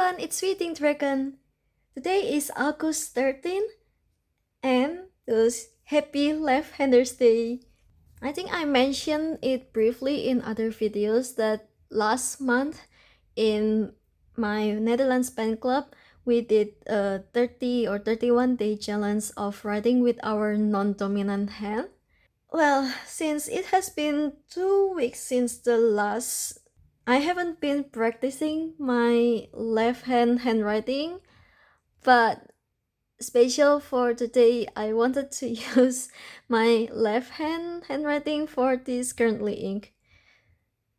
everyone, it's Sweeting Dragon. Today is August 13th and thus happy Left-Handers Day. I think I mentioned it briefly in other videos that last month in my Netherlands pen club we did a 30 or 31 day challenge of writing with our non-dominant hand. Well, since it has been 2 weeks since the last, I haven't been practicing my left hand handwriting, but special for today, I wanted to use my left hand handwriting for this currently ink.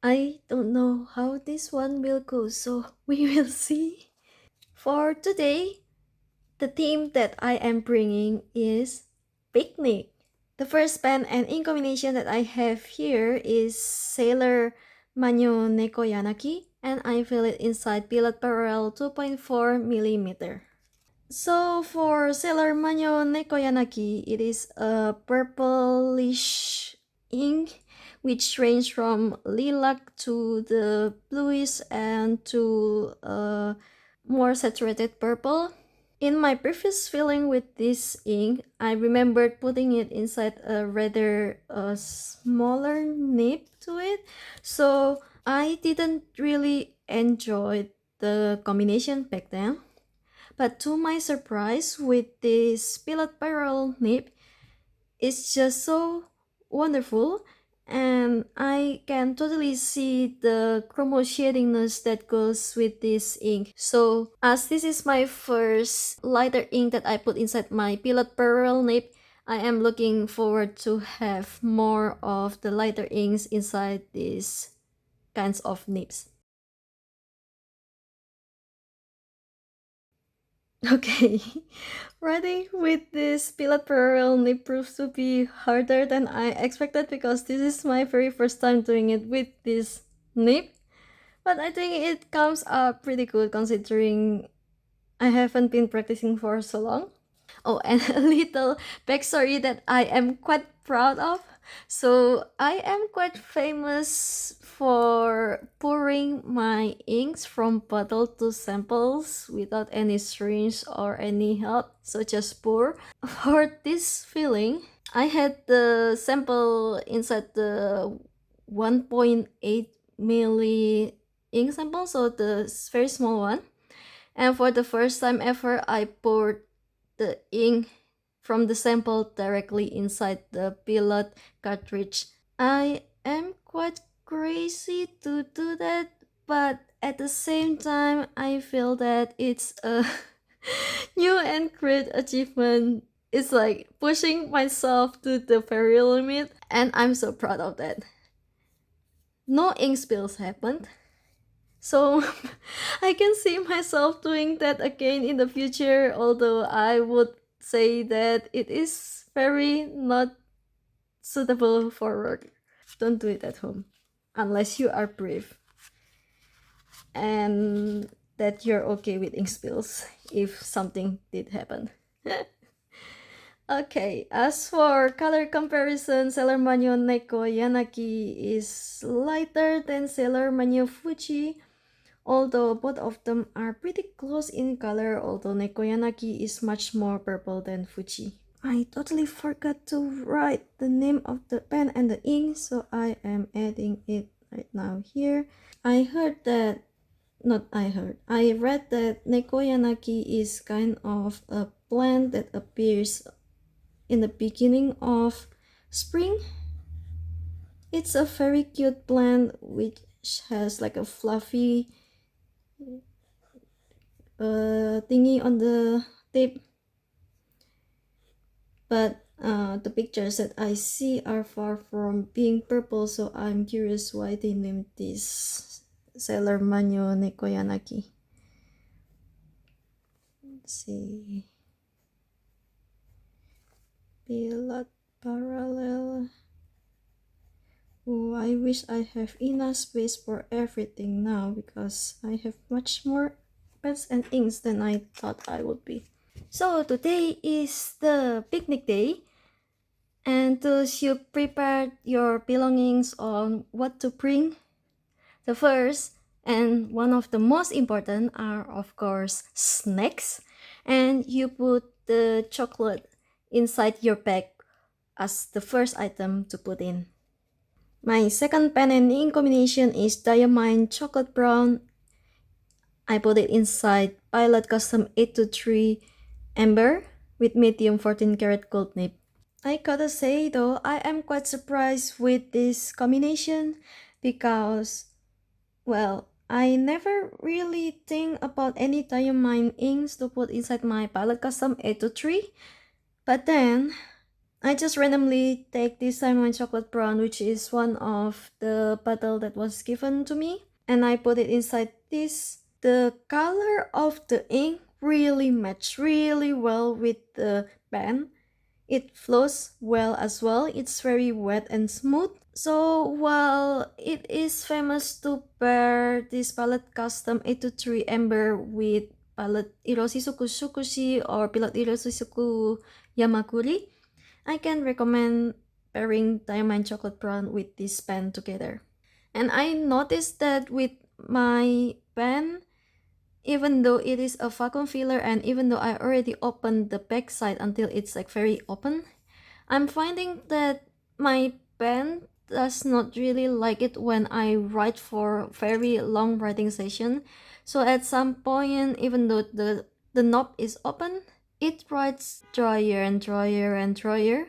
I don't know how this one will go, so we will see. For today, the theme that I am bringing is picnic. The first pen and ink combination that I have here is Sailor Manyo Nekoyanagi, and I fill it inside Pilot Parallel 2.4 mm. So for Sailor Manyo Nekoyanagi, it is a purplish ink which range from lilac to the bluish and to a more saturated purple. In my previous filling with this ink, I remembered putting it inside a rather smaller nib to it, so I didn't really enjoy the combination back then. But to my surprise, with this Pilot Barrel nib, it's just so wonderful, and I can totally see the chromo shadiness that goes with this ink. So as this is my first lighter ink that I put inside my Pilot Barrel nib, I am looking forward to have more of the lighter inks inside these kinds of nibs. Okay, writing with this Pilot Parallel nib proves to be harder than I expected because this is my very first time doing it with this nib. But I think it comes up pretty good considering I haven't been practicing for so long. Oh, and a little backstory that I am quite proud of. So I am quite famous for pouring my inks from bottle to samples without any syringe or any help, so just pour. For this filling, I had the sample inside the 1.8 milli ink sample, so the very small one. And for the first time ever, I poured the ink from the sample directly inside the Pilot cartridge. I am quite crazy to do that, but at the same time, I feel that it's a new and great achievement. It's like pushing myself to the very limit, and I'm so proud of that. No ink spills happened. So I can see myself doing that again in the future, although I would say that it is very not suitable for work. Don't do it at home unless you are brave and that you're okay with ink spills if something did happen. Okay, as for color comparison, Sailor Manyo Nekoyanagi is lighter than Sailor Manyo Fuji, although both of them are pretty close in color, although Nekoyanagi is much more purple than Fuji. I totally forgot to write the name of the pen and the ink, so I am adding it right now here. I read that Nekoyanagi is kind of a plant that appears in the beginning of spring. It's a very cute plant which has like a fluffy thingy on the tip, but the pictures that I see are far from being purple, so I'm curious why they named this Sailor Manyo Nekoyanagi. Let's see. Pilot Parallel. Oh, I wish I have enough space for everything now because I have much more pens and inks than I thought I would be. So today is the picnic day, and thus you prepared your belongings on what to bring. The first, And one of the most important are, of course, snacks. And you put the chocolate inside your bag as the first item to put in. My second pen and ink combination is Diamine Chocolate Brown. I put it inside Pilot Custom 823 Amber with medium 14 karat gold nib. I gotta say though, I am quite surprised with this combination because, well, I never really think about any Diamine inks to put inside my Pilot Custom 823. But then, I just randomly take this Diamine Chocolate Brown, which is one of the bottle that was given to me, and I put it inside this. The color of the ink really matched really well with the pen. It flows well as well. It's very wet and smooth. So while it is famous to pair this palette custom 823 Amber with palette Iroshizuku Shukushi or palette Iroshizuku Yamakuri, I can recommend pairing Diamond Chocolate Brown with this pen together. And I noticed that with my pen, even though it is a vacuum filler and even though I already opened the back side until it's like very open, I'm finding that my pen does not really like it when I write for very long writing session. So at some point, even though the knob is open, it writes drier and drier and drier.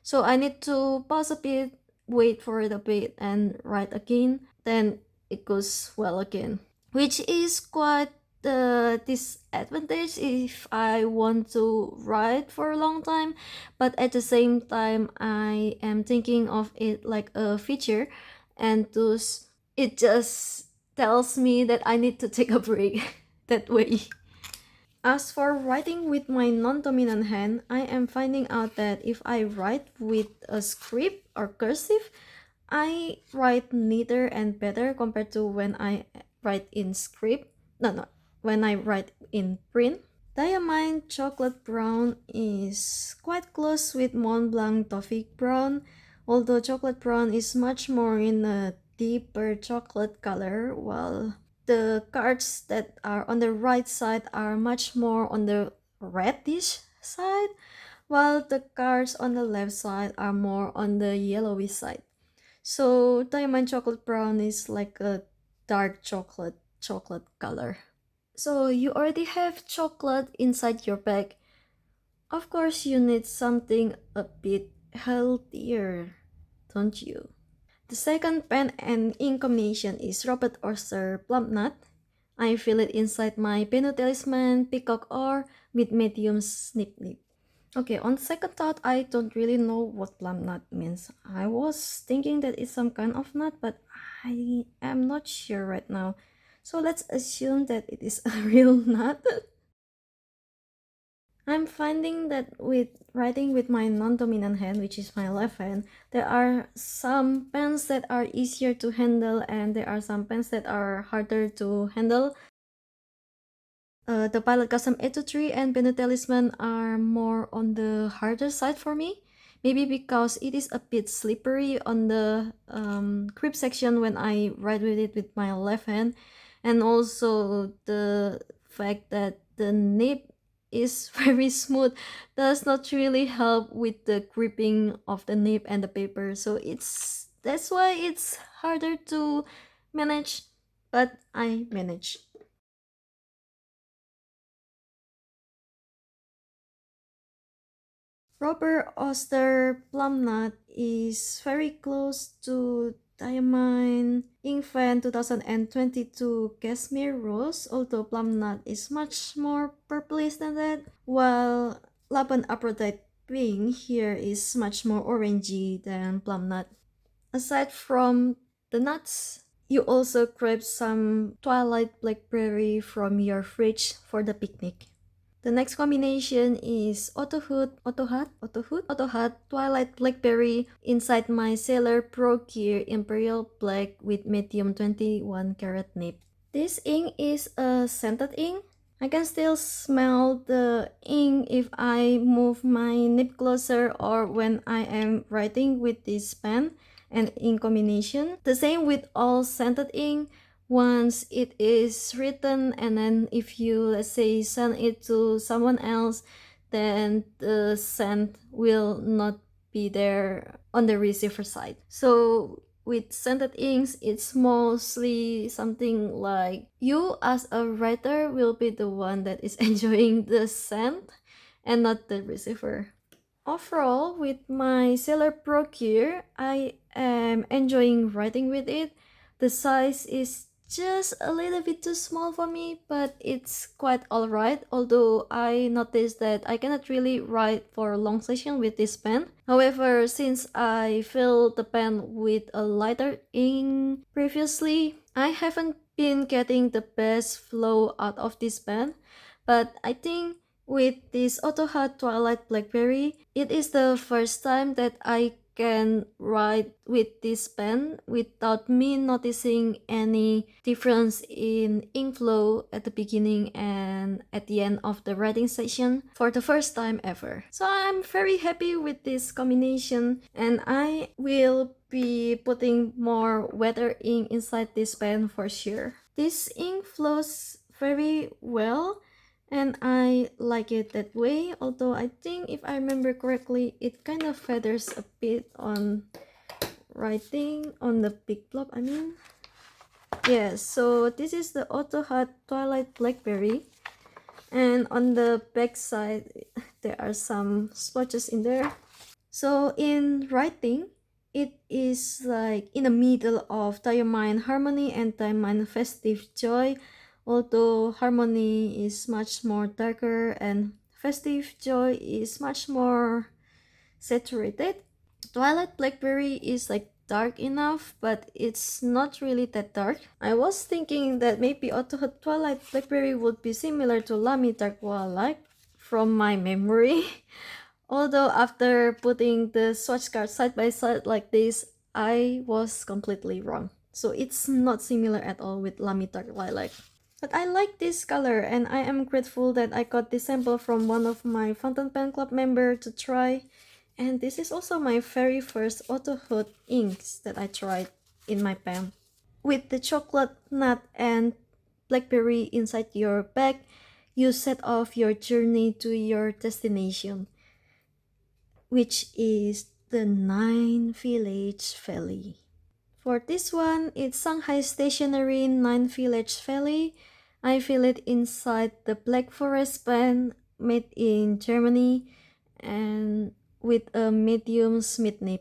So I need to pause a bit, wait for it a bit and write again. Then it goes well again, which is quite the disadvantage if I want to write for a long time, but at the same time I am thinking of it like a feature, and thus it just tells me that I need to take a break that way. As for writing with my non-dominant hand, I am finding out that if I write with a script or cursive, I write neater and better compared to when I write in script. No, when I write in print. Diamine Chocolate Brown is quite close with Mont Blanc Toffee Brown, although Chocolate Brown is much more in a deeper chocolate color, while the cards that are on the right side are much more on the reddish side, while the cards on the left side are more on the yellowy side. So Diamond Chocolate Brown is like a dark chocolate color. So you already have chocolate inside your bag. Of course you need something a bit healthier, don't you? The second pen and ink combination is Robert Oster Plumb Nut. I fill it inside my BENU Talisman Peacock or with medium snip nip. Okay, on second thought, I don't really know what plum nut means. I was thinking that it's some kind of nut, but I am not sure right now. So let's assume that it is a real nut. I'm finding that with writing with my non-dominant hand, which is my left hand, there are some pens that are easier to handle and there are some pens that are harder to handle. The Pilot Custom 823 and BENU Talisman are more on the harder side for me. Maybe because it is a bit slippery on the grip section when I write with it with my left hand. And also the fact that the nib is very smooth does not really help with the gripping of the nib and the paper. So that's why it's harder to manage, but I manage. Robert Oster Plum Nut is very close to Diamine Infant 2022 Cashmere Rose, although Plum Nut is much more purplish than that, while Laban Aphrodite Pink here is much more orangey than Plum Nut. Aside from the nuts, you also grab some Twilight Blackberry from your fridge for the picnic. The next combination is Otto Hutt, Twilight Blackberry inside my Sailor Pro Gear Imperial Black with medium 21 karat nib. This ink is a scented ink. I can still smell the ink if I move my nib closer or when I am writing with this pen and ink combination. The same with all scented ink. once it is written, and then if you, let's say, send it to someone else, then the send will not be there on the receiver side. So with scented inks, it's mostly something like you as a writer will be the one that is enjoying the scent and not the receiver. Overall, with my Sailor Pro gear, I am enjoying writing with it. The size is just a little bit too small for me, but it's quite alright, although I noticed that I cannot really write for a long session with this pen. However, since I filled the pen with a lighter ink previously, I haven't been getting the best flow out of this pen, but I think with this Otto Hutt Twilight Blackberry, it is the first time that I can write with this pen without me noticing any difference in ink flow at the beginning and at the end of the writing session for the first time ever. So I'm very happy with this combination, and I will be putting more weather ink inside this pen for sure. This ink flows very well and I like it that way, although I think if I remember correctly, it kind of feathers a bit on writing on the big blob, I mean. Yes, so this is the Otto Hutt Twilight Blackberry, and on the back side there are some splotches in there. So in writing, it is like in the middle of Diamine Harmony and Diamine Festive Joy, although Harmony is much more darker and Festive Joy is much more saturated. Twilight Blackberry is like dark enough, but it's not really that dark. I was thinking that maybe Otto Twilight Blackberry would be similar to Lamy Dark Twilight from my memory. Although after putting the swatch cards side by side like this, I was completely wrong. So it's not similar at all with Lamy Dark Lilac. But I like this color, and I am grateful that I got this sample from one of my Fountain Pen Club member to try. And this is also my very first Otto Hutt inks that I tried in my pen. With the chocolate nut and blackberry inside your bag, you set off your journey to your destination, which is the Nine Village Valley. For this one, it's Shanghai Stationery Nine Village Valley. I feel it inside the Black Forest pen made in Germany and with a medium Smith nib.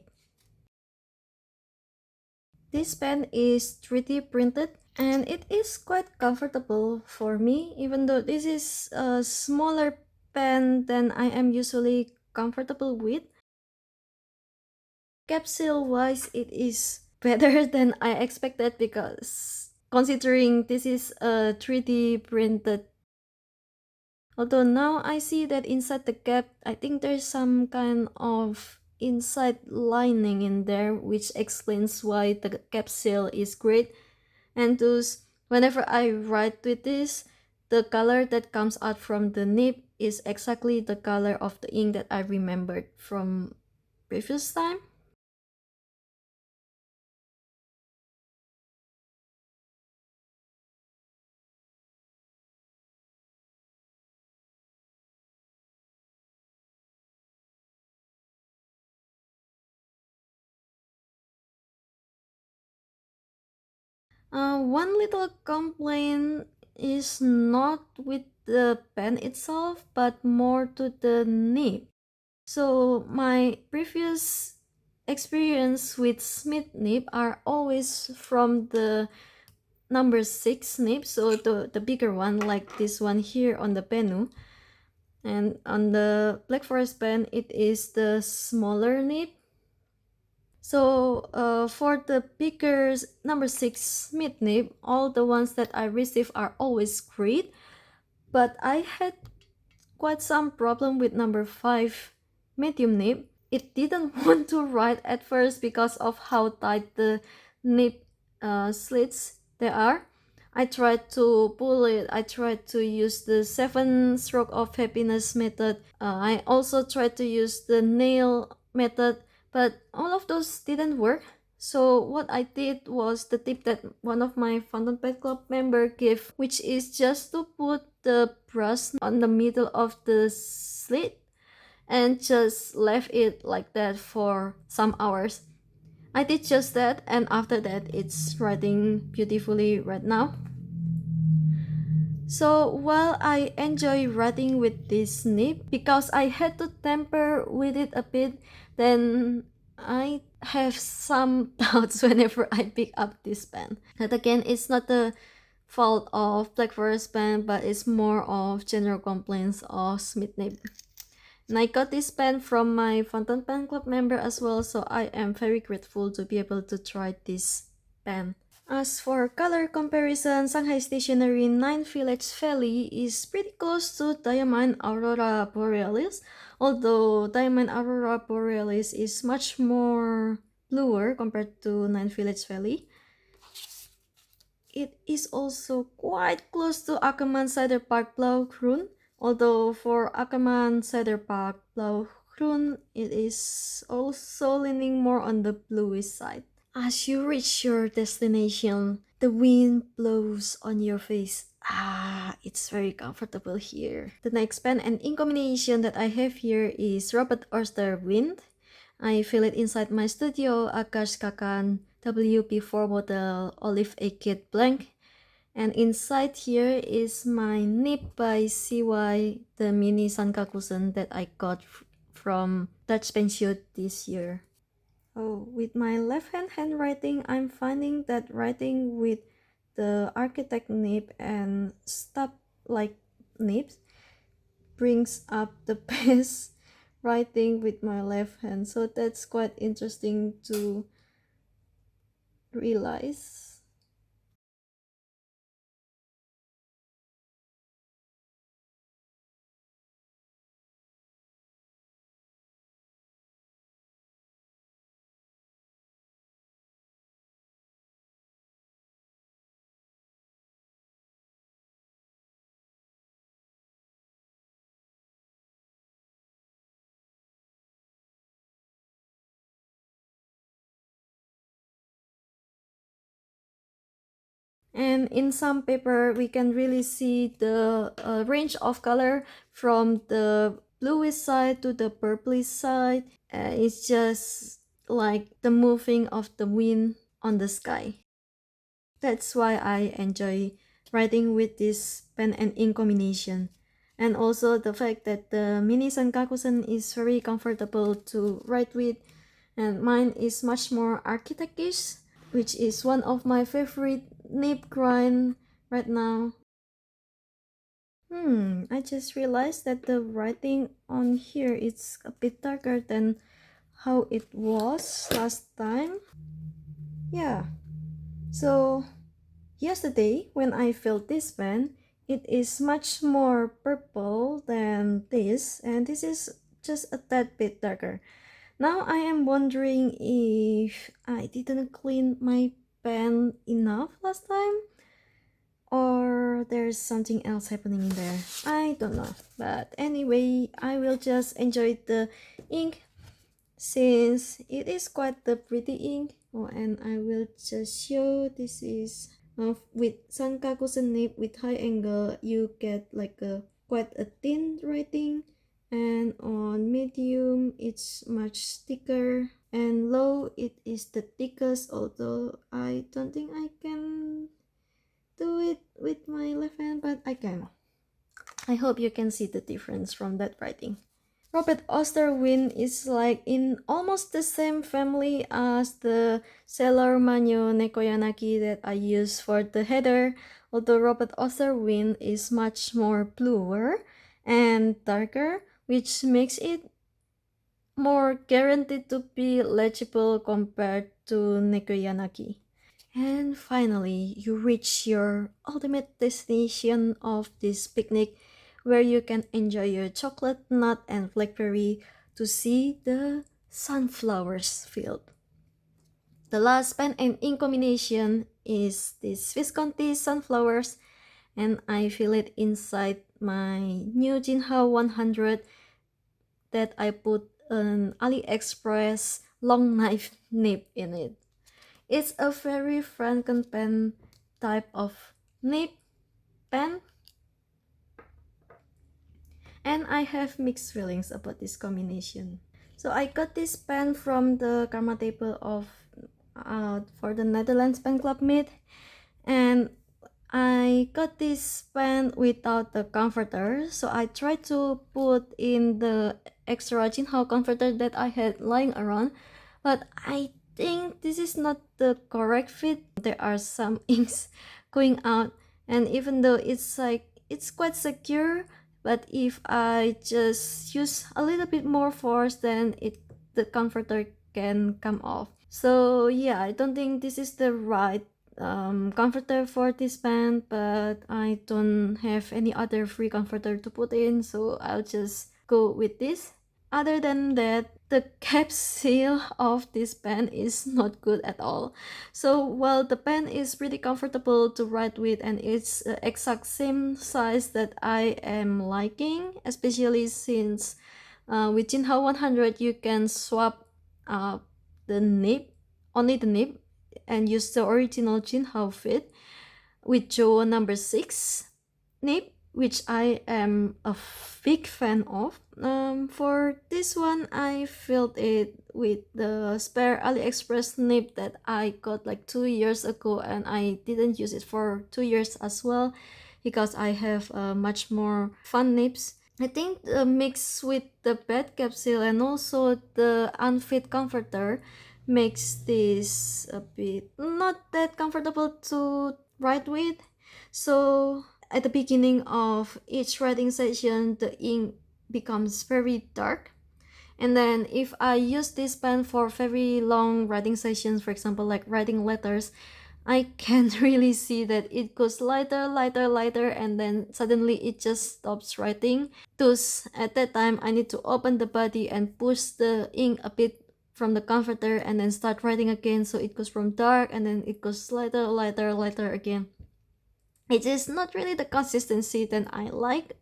This pen is 3D printed and it is quite comfortable for me, even though this is a smaller pen than I am usually comfortable with. Capsule wise, it is better than I expected because considering this is a 3D printed. Although now I see that inside the cap, I think there's some kind of inside lining in there, which explains why the capsule is great. And thus, whenever I write with this, the color that comes out from the nib is exactly the color of the ink that I remembered from previous time. One little complaint is not with the pen itself, but more to the nib. So my previous experience with Smith nib are always from the number 6 nib, so the bigger one like this one here on the BENU. And on the Black Forest pen, it is the smaller nib. So for the bigger number 6 Smith nib, all the ones that I receive are always great. But I had quite some problem with number 5 medium nib. It didn't want to write at first because of how tight the nib slits they are. I tried to pull it. I tried to use the 7 stroke of happiness method. I also tried to use the nail method, but all of those didn't work. So what I did was the tip that one of my Fountain Pen Club member gave, which is just to put the brush on the middle of the slit and just left it like that for some hours. I did just that, and after that it's writing beautifully right now. So while I enjoy writing with this nib, because I had to tamper with it a bit, then I have some doubts whenever I pick up this pen. That again, it's not the fault of Blackberry's pen, but it's more of general complaints of Smith nib. And I got this pen from my Fountain Pen Club member as well, so I am very grateful to be able to try this pen. As for color comparison, Shanghai Stationery 9 Village Valley is pretty close to Diamine Aurora Borealis, although Diamine Aurora Borealis is much more bluer compared to 9 Village Valley. It is also quite close to Ackerman Cider Park Blau Grün, although for Ackerman Cider Park Blau Grün, it is also leaning more on the bluish side. As you reach your destination, the wind blows on your face. It's very comfortable here. The next pen and ink combination that I have here is Robert Oster Wind. I feel it inside my Studyo Agackakan WP4 model Olive Agate Blank. And inside here is my nib by CY, the mini Sankakusen that I got from Dutch Pensio this year. Oh, with my left hand handwriting, I'm finding that writing with the architect nib and stuff like nibs brings up the best writing with my left hand. So that's quite interesting to realize. And in some paper, we can really see the range of color from the bluish side to the purplish side. It's just like the moving of the wind on the sky. That's why I enjoy writing with this pen and ink combination. And also the fact that the mini Sankakusen is very comfortable to write with, and mine is much more architectish, which is one of my favorite nib grind right now. I just realized that the writing on here is a bit darker than how it was last time. Yeah, so yesterday when I filled this pen, it is much more purple than this, and this is just a tad bit darker. Now I am wondering if I didn't clean my pen enough last time, or there's something else happening in there. I don't know. But anyway, I will just enjoy the ink since it is quite the pretty ink. Oh, and I will just show this is with Sankakusen nib with high angle, you get like a quite a thin writing, and on medium it's much thicker, and low it is the thickest, although I don't think I can do it with my left hand, but I can. I hope you can see the difference from that writing. Robert Osterwin is like in almost the same family as the Sailor Manyo Nekoyanagi that I use for the header, although Robert Osterwin is much more bluer and darker, which makes it more guaranteed to be legible compared to Nekoyanagi. And finally, you reach your ultimate destination of this picnic, where you can enjoy your chocolate, nut, and blackberry to see the sunflowers field. The last pen and ink combination is this Visconti sunflowers, and I feel it inside my new Jinhao 100 that I put an AliExpress Longknife nib in it. It's a very Franken pen type of nib pen, and I have mixed feelings about this combination. So I got this pen from the karma table of for the Netherlands pen club meet, and I got this pen without the comforter, so I tried to put in the extra Jinhao comforter that I had lying around, but I think this is not the correct fit. There are some inks going out, and even though it's quite secure, but if I just use a little bit more force, then the comforter can come off. So yeah, I don't think this is the right comforter for this pen, but I don't have any other free comforter to put in, so I'll just go with this. Other than that, the cap seal of this pen is not good at all. So while the pen is pretty comfortable to write with and it's the exact same size that I am liking, especially since with Jinhao 100 you can swap the nib, only the nib, and use the original Jinhao fit with Joe number 6 nib, which I am a big fan of. For this one, I filled it with the spare AliExpress nib that I got like 2 years ago, and I didn't use it for 2 years as well because I have much more fun nibs. I think the mix with the bed capsule and also the unfit comforter makes this a bit not that comfortable to write with. So at the beginning of each writing session, the ink becomes very dark. And then if I use this pen for very long writing sessions, for example, like writing letters, I can really see that it goes lighter, lighter, lighter, and then suddenly it just stops writing. Thus, at that time, I need to open the body and push the ink a bit from the comforter and then start writing again, so it goes from dark and then it goes lighter, lighter, lighter again. It is not really the consistency that I like,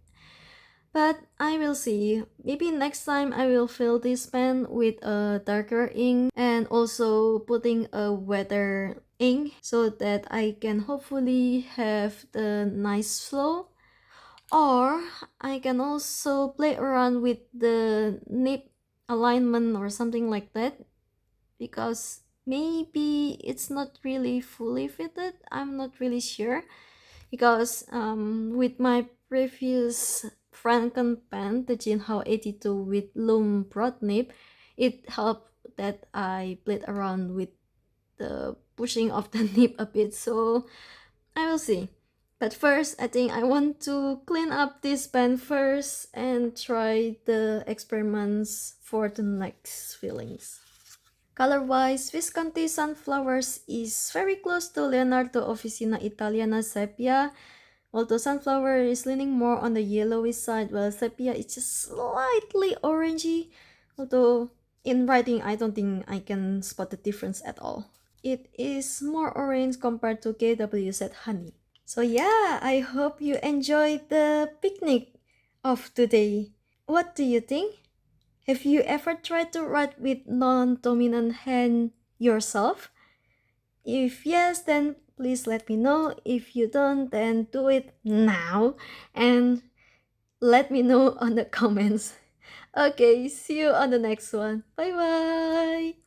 but I will see. Maybe next time I will fill this pen with a darker ink and also putting a wetter ink so that I can hopefully have the nice flow. Or I can also play around with the nib alignment or something like that, because maybe it's not really fully fitted. I'm not really sure, because with my previous Franken pen, the Jinhao 82 with loom broad nib, it helped that I played around with the pushing of the nib a bit, so I will see. But first, I think I want to clean up this pen first and try the experiments for the next fillings. Color-wise, Visconti Sunflowers is very close to Leonardo Officina Italiana Sepia, although Sunflower is leaning more on the yellowy side, while Sepia is just slightly orangey, although in writing I don't think I can spot the difference at all. It is more orange compared to KWZ Honey. So yeah, I hope you enjoyed the picnic of today. What do you think? Have you ever tried to write with non-dominant hand yourself? If yes, then please let me know. If you don't, then do it now and let me know on the comments. Okay, see you on the next one. Bye bye!